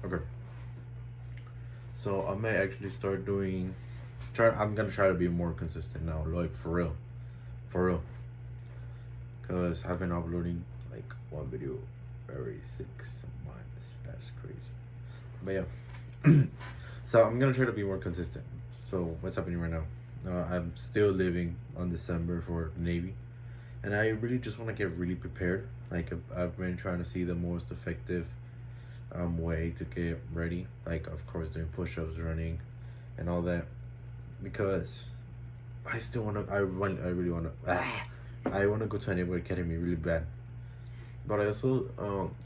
Okay. So I may actually start doing. I'm gonna try to be more consistent now, like for real. Cause I've been uploading like one video every 6 months. That's crazy. But yeah. So I'm gonna try to be more consistent. So what's happening right now? I'm still living on December for Navy, and I really just want to get really prepared. Like I've been trying to see the most effective way to get ready. Like of course doing push-ups, running, and all that. Because I still wanna. I really wanna. I wanna go to a Naval Academy really bad. But I also,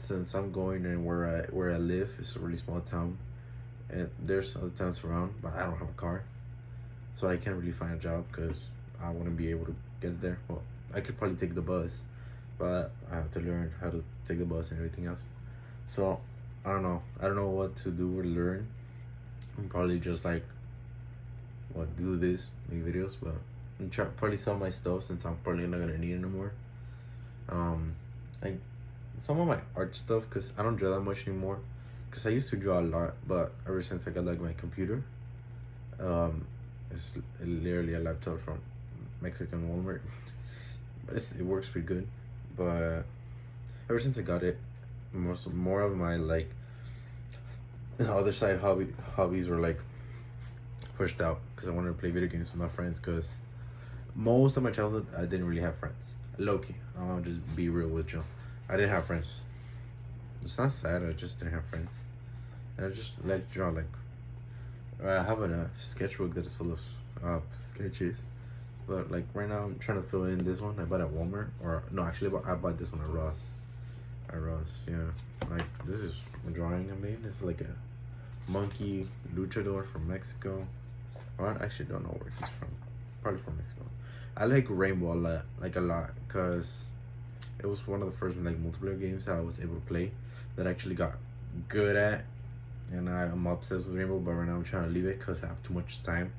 since I'm going and where I live is a really small town, and there's other towns around, but I don't have a car, so I can't really find a job because I wouldn't be able to get there. Well, I could probably take the bus, but I have to learn how to take the bus and everything else. So I don't know. I don't know what to do or learn. I'm probably just like, what, do this, make videos, but I'm probably sell my stuff since I'm probably not gonna need it anymore. Like some of my art stuff, cause I don't draw that much anymore. Cause I used to draw a lot, but ever since I got like my computer, it's literally a laptop from Mexican Walmart. But it works pretty good. But ever since I got it, more of my like other side hobbies were like pushed out because I wanted to play video games with my friends. Because most of my childhood, I didn't really have friends. Low key, I'll just be real with you. I didn't have friends. It's not sad. I just didn't have friends, and I just like to draw. Like I have a sketchbook that is full of sketches, but like right now I'm trying to fill in this one I bought at Walmart, or no, actually I bought this one at Ross. Yeah. Like this is a drawing I made. It's like a monkey luchador from Mexico. Or I actually don't know where he's from. Probably from Mexico. I like Rainbow a lot, cause it was one of the first like multiplayer games I was able to play that I actually got good at, and I'm obsessed with Rainbow. But right now I'm trying to leave it because I have too much time.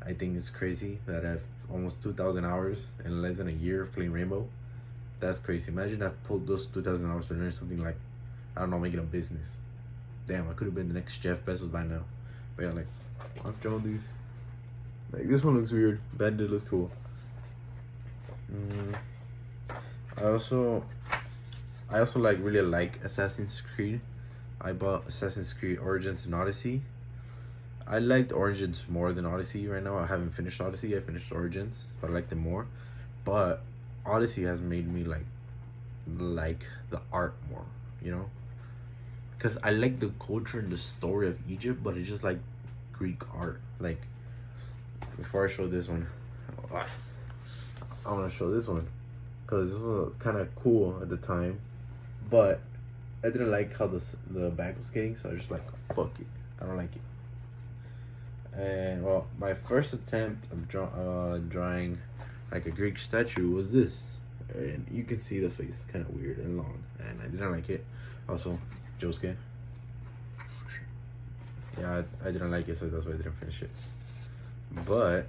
I think it's crazy that I have almost 2,000 hours in less than a year of playing Rainbow. That's crazy. Imagine I pulled those 2,000 hours to learn something like, I don't know, making a business. Damn, I could have been the next Jeff Bezos by now. But yeah, like, I've drawn these. Like, this one looks weird. Bandit looks cool. I also like really like Assassin's Creed. I bought Assassin's Creed Origins and Odyssey. I liked Origins more than Odyssey right now. I haven't finished Odyssey. I finished Origins, but I liked it more. But Odyssey has made me like the art more, you know? Because I like the culture and the story of Egypt, but it's just like Greek art. Like, before I show this one, I want to show this one. Because this one was kind of cool at the time. But I didn't like how the back was getting, so I was just like, fuck it. I don't like it. And well, my first attempt of drawing like a Greek statue was this, and you can see the face is kind of weird and long, and I didn't like it. Also, Josuke. Yeah, I didn't like it, so that's why I didn't finish it. But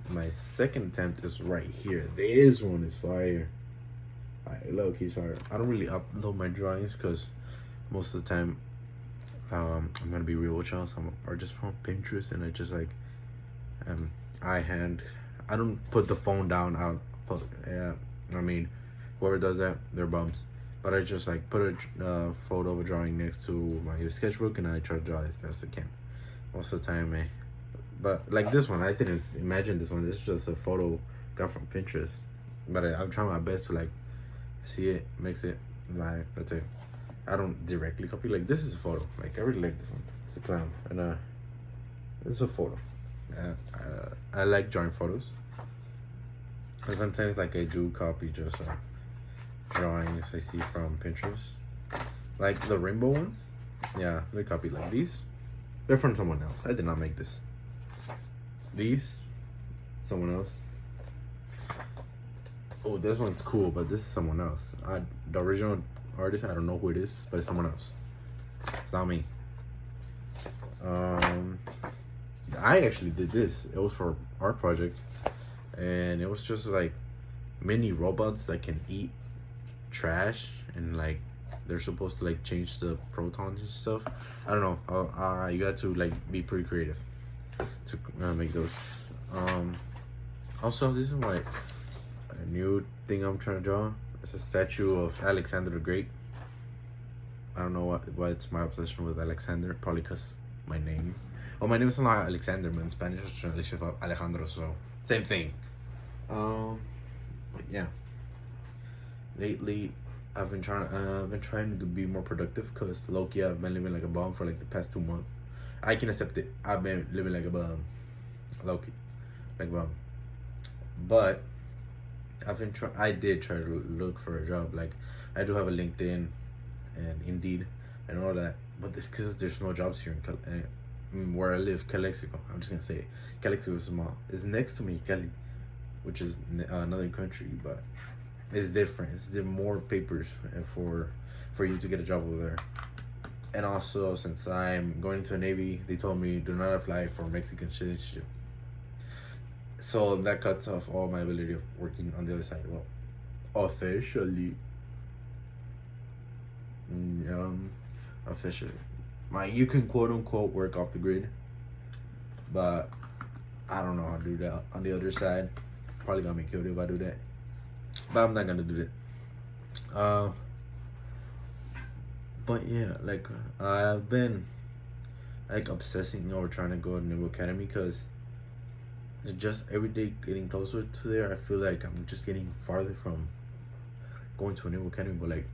my second attempt is right here. This one is fire. Low key's fire. I don't really upload my drawings because most of the time, I'm gonna be real with y'all, some are just from Pinterest, and I just like I don't put the phone down out. Yeah, I mean, whoever does that, they're bums. But I just like put a photo of a drawing next to my sketchbook, and I try to draw as best I can. Most of the time, but like this one, I didn't imagine this one. This is just a photo got from Pinterest. But I'm trying my best to like see it, mix it, like that's it. I don't directly copy. Like this is a photo. Like I really like this one. It's a clown, and this is a photo. I like drawing photos. And sometimes like I do copy just drawings I see from Pinterest. Like the rainbow ones. Yeah, they copy like these. They're from someone else. I did not make this. These, someone else. Oh, this one's cool, but this is someone else. The original artist, I don't know who it is, but it's someone else. It's not me. I actually did this. It was for art project, and it was just like mini robots that can eat trash, and like they're supposed to like change the protons and stuff. I don't know. You got to like be pretty creative to make those. Also, this is my a new thing I'm trying to draw. It's a statue of Alexander the Great. I don't know what's my obsession with Alexander. Probably because my name. Well, my name is not Alexander, but in Spanish it's translation of Alejandro, so same thing. But yeah. Lately, I've been trying to be more productive because low-key I've been living like a bum for like the past 2 months. I can accept it. I've been living like a bum, low-key, like a bum. But I did try to look for a job. Like I do have a LinkedIn and Indeed and all that, but this because there's no jobs here in where I live, Calexico. I'm just gonna say it. Calexico is small. It's next to Mexicali, which is another country, but it's different. There more papers for you to get a job over there. And also, since I'm going into the Navy, they told me do not apply for Mexican citizenship. So that cuts off all my ability of working on the other side. Well, officially. Officially. You can quote unquote work off the grid, but I don't know how to do that on the other side. Probably gonna be killed if I do that, but I'm not gonna do that. But yeah, like I've been like obsessing over trying to go to Naval Academy because it's just every day getting closer to there. I feel like I'm just getting farther from going to a Naval Academy. But like,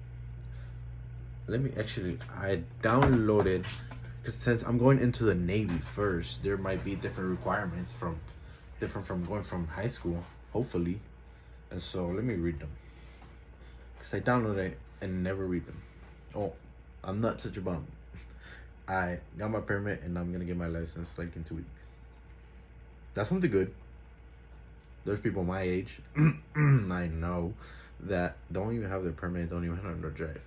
I downloaded because since I'm going into the Navy first, there might be different requirements different from going from high school, hopefully. And so let me read them because I downloaded it and never read them. Oh, I'm not such a bum. I got my permit and I'm gonna get my license like in 2 weeks. That's something good. There's people my age, I know, that don't even have their permit, don't even have their drive.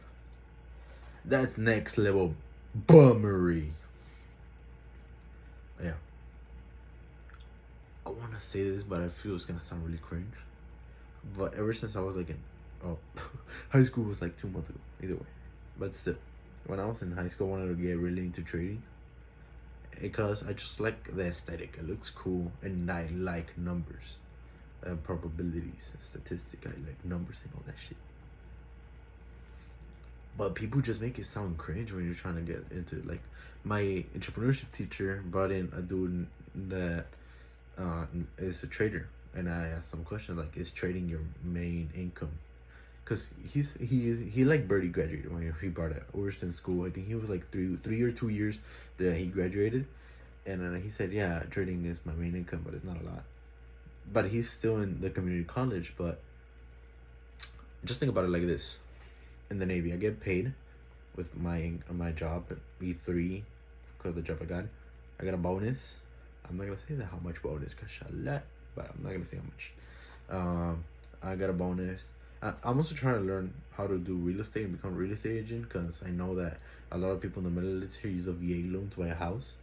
That's next level bummery. Yeah. I want to say this, but I feel it's gonna sound really cringe. But ever since I was like high school was like 2 months ago, either way. But still, when I was in high school, I wanted to get really into trading because I just like the aesthetic. It looks cool, and I like numbers, probabilities, statistics. I like numbers and all that shit. But people just make it sound cringe when you're trying to get into it. Like my entrepreneurship teacher brought in a dude that is a trader, and I asked him questions like, "Is trading your main income?" Because he like barely graduated when he brought it. We were in school. I think he was like 3 or 2 years that he graduated, and he said, "Yeah, trading is my main income, but it's not a lot." But he's still in the community college. But just think about it like this: in the Navy, I get paid with my job at E3 because of the job I got. I got a bonus. I'm not gonna say that how much bonus, cause shalat, but I'm not gonna say how much. I got a bonus. I'm also trying to learn how to do real estate and become a real estate agent because I know that a lot of people in the military use a VA loan to buy a house.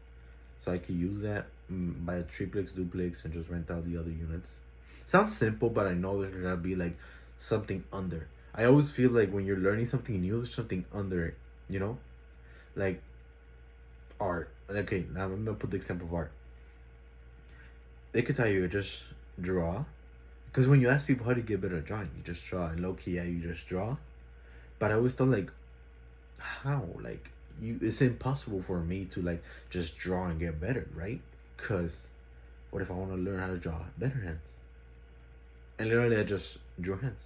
So I could use that, buy a triplex, duplex, and just rent out the other units. Sounds simple, but I know there's gonna be like something under. I always feel like when you're learning something new, there's something under it, you know? Like art. Okay, now I'm gonna put the example of art. They could tell you just draw. Because when you ask people how do you get better at drawing, you just draw. And low-key, yeah, you just draw. But I always thought like, how? Like, it's impossible for me to like just draw and get better, right? Because what if I want to learn how to draw better hands? And literally I just drew hands.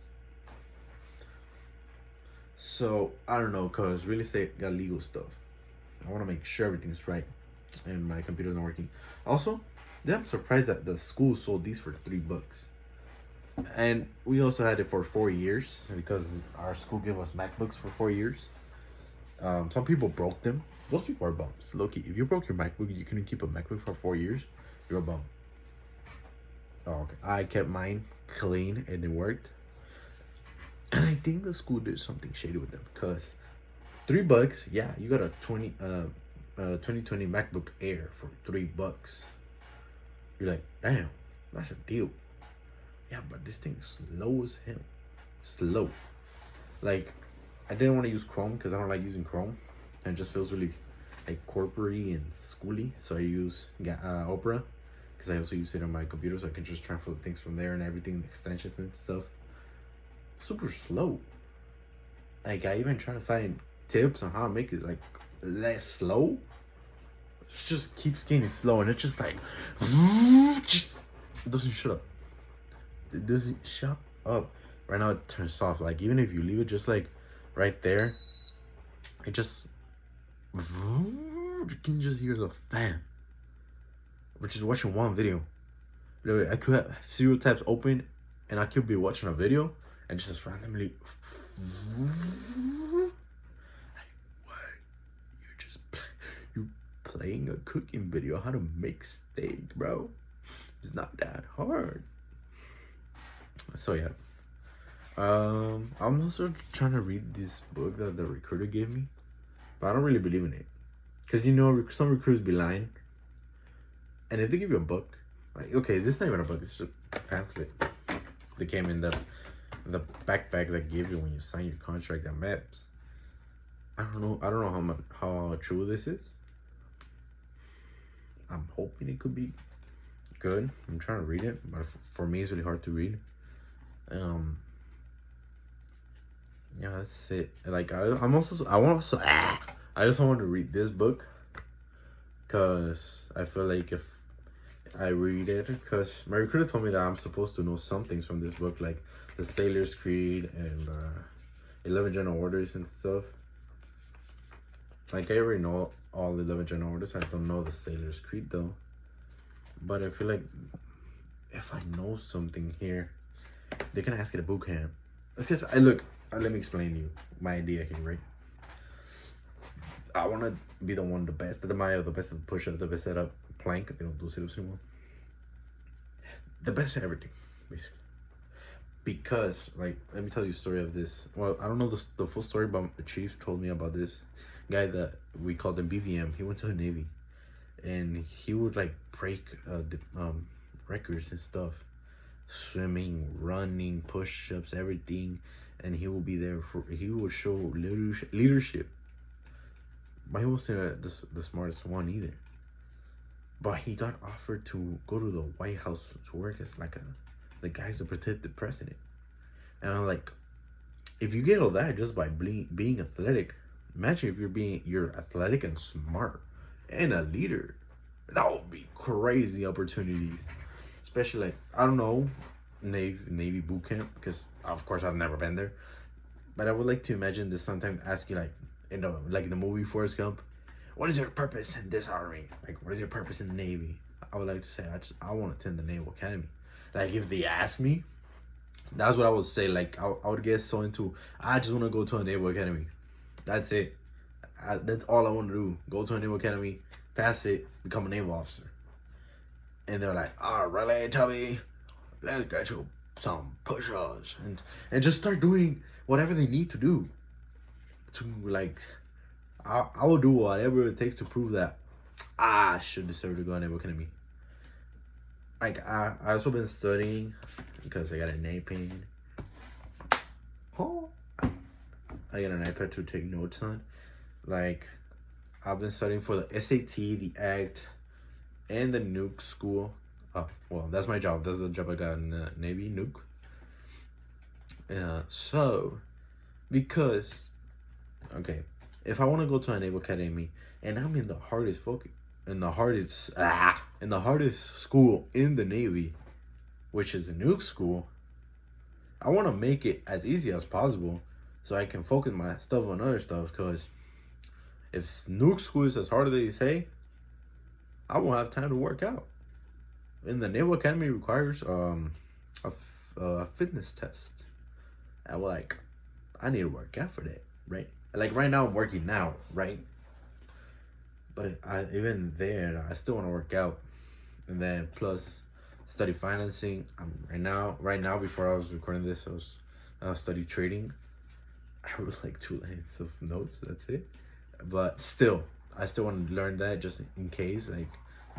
So I don't know, because real estate got legal stuff. I want to make sure everything's right and my computer's not working. Also, I'm surprised that the school sold these for $3. And we also had it for 4 years because our school gave us MacBooks for 4 years. Some people broke them. Those people are bums. Low-key, if you broke your MacBook, you couldn't keep a MacBook for 4 years, you're a bum. Oh, okay. I kept mine clean and it worked. And I think the school did something shady with them because $3, yeah, you got a 2020 MacBook Air for $3. You're like, damn, that's a deal. Yeah, but this thing is slow as hell. Slow. Like, I didn't want to use Chrome because I don't like using Chrome, and it just feels really like corporate and schooly. So I use Opera because I also use it on my computer, so I can just transfer the things from there and everything, the extensions and stuff. Super slow. Like I even try to find tips on how to make it like less slow. It just keeps getting slow, and it's just like just doesn't shut up. It doesn't shut up. Right now it turns off. Like even if you leave it just like right there, it just you can just hear the fan. We're just watching one video. Literally, I could have 0 tabs open, and I could be watching a video and just randomly. Like, what? You're playing a cooking video how to make steak, bro. It's not that hard. So yeah. I'm also trying to read this book that the recruiter gave me, but I don't really believe in it, because you know some recruiters be lying, and if they give you a book, like, okay, this is not even a book, it's just a pamphlet that came in the backpack that gave you when you sign your contract at MEPS. I don't know how true this is. I'm hoping it could be good. I'm trying to read it, but for me it's really hard to read. Yeah, that's it. Like I also want to read this book, because I feel like if I read it, because my recruiter told me that I'm supposed to know some things from this book, like the Sailor's Creed and 11 General Orders and stuff. Like I already know all the 11 General Orders. I don't know the Sailor's Creed though. But I feel like if I know something here, they can ask it at boot camp. It's because let me explain to you my idea here, right? I want to be the best at the mile, the best at the push-up, the best at a plank. They don't do sit-ups anymore. The best at everything, basically. Because, like, let me tell you a story of this. Well, I don't know the full story, but the chief told me about this guy that we called him BVM. He went to the Navy, and he would, like, break records and stuff. Swimming, running, push-ups, everything. And he will be there he will show leadership. But he wasn't the smartest one either. But he got offered to go to the White House to work as like the guys that protect the president. And I'm like, if you get all that just by being athletic, imagine if you're athletic and smart and a leader. That would be crazy opportunities. Especially like, I don't know, Navy boot camp, because of course I've never been there. But I would like to imagine this sometime ask you, like in the movie Forrest Gump, what is your purpose in this army? Like, what is your purpose in the Navy? I would like to say I want to attend the Naval Academy. Like, if they ask me, that's what I would say. Like, I would get so into, I just want to go to a Naval Academy. That's it. That's all I want to do. Go to a Naval Academy, pass it, become a naval officer. And they're like, oh, really, Tubby? Let's get you some push-ups. And just start doing whatever they need to do. To, like, I will do whatever it takes to prove that I should deserve to go to Naval Academy. Like, I also been studying because I got an iPad. Oh, I got an iPad to take notes on. Like, I've been studying for the SAT, the ACT, and the nuke school. Oh, well, that's my job. That's the job I got in the Navy, nuke. So, because, okay, if I want to go to a Naval Academy and I'm in the hardest school in the Navy, which is the nuke school, I want to make it as easy as possible so I can focus my stuff on other stuff. Because if nuke school is as hard as they say, I won't have time to work out. And the Naval Academy requires a fitness test. And I need to work out for that, right? Like right now I'm working now, right? But even there, I still want to work out. And then plus study financing. Right now before I was recording this, I was study trading. I wrote like 2 lines of notes, that's it. But still, I still want to learn that just in case. Like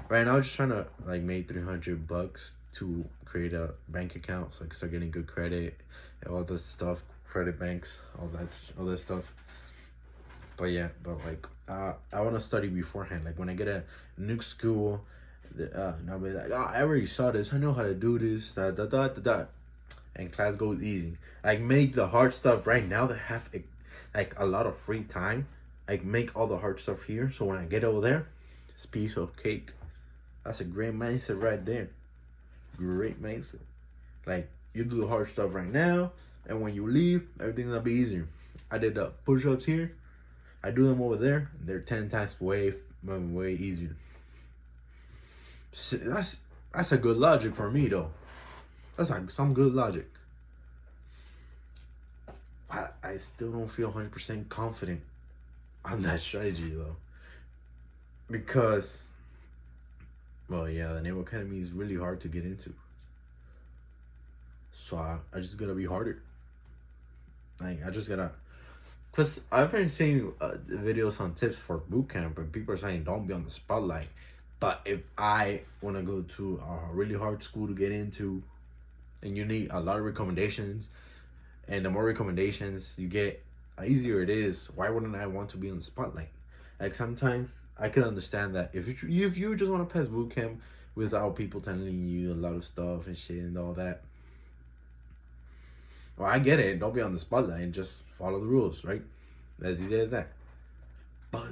right now I'm just trying to like make $300 to create a bank account so I can start getting good credit and all this stuff, credit banks, all that stuff. But yeah, but like I want to study beforehand. Like when I get a new school, and I'll be like, oh, I already saw this. I know how to do this. Da da da da da. And class goes easy. Like make the hard stuff right now that have like a lot of free time. Like make all the hard stuff here. So when I get over there, it's piece of cake. That's a great mindset right there. Great mindset. Like you do the hard stuff right now, and when you leave, everything's gonna be easier. I did the push-ups here. I do them over there. They're 10 times way easier. So that's a good logic for me though. That's like some good logic. I still don't feel 100% confident on that strategy though, because well, yeah, the Naval Academy is really hard to get into. So I just gotta be harder. Like I just gotta, cause I've been seeing videos on tips for boot camp, and people are saying don't be on the spotlight. But if I want to go to a really hard school to get into, and you need a lot of recommendations, and the more recommendations you get, the easier it is. Why wouldn't I want to be on the spotlight? Like sometimes I can understand that if you just want to pass boot camp without people telling you a lot of stuff and shit and all that. Well, I get it. Don't be on the spotlight and just follow the rules, right? As easy as that. But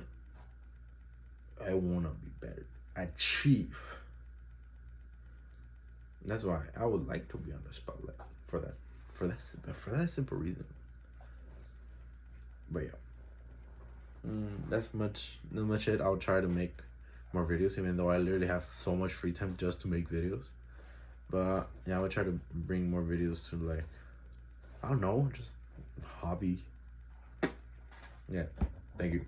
I want to be better. Achieve. That's why I would like to be on the spotlight for that simple reason. But yeah, that's much it. I'll try to make more videos, even though I literally have so much free time just to make videos. But yeah, I will try to bring more videos to, like, I don't know, just hobby. Yeah, thank you.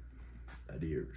Adios.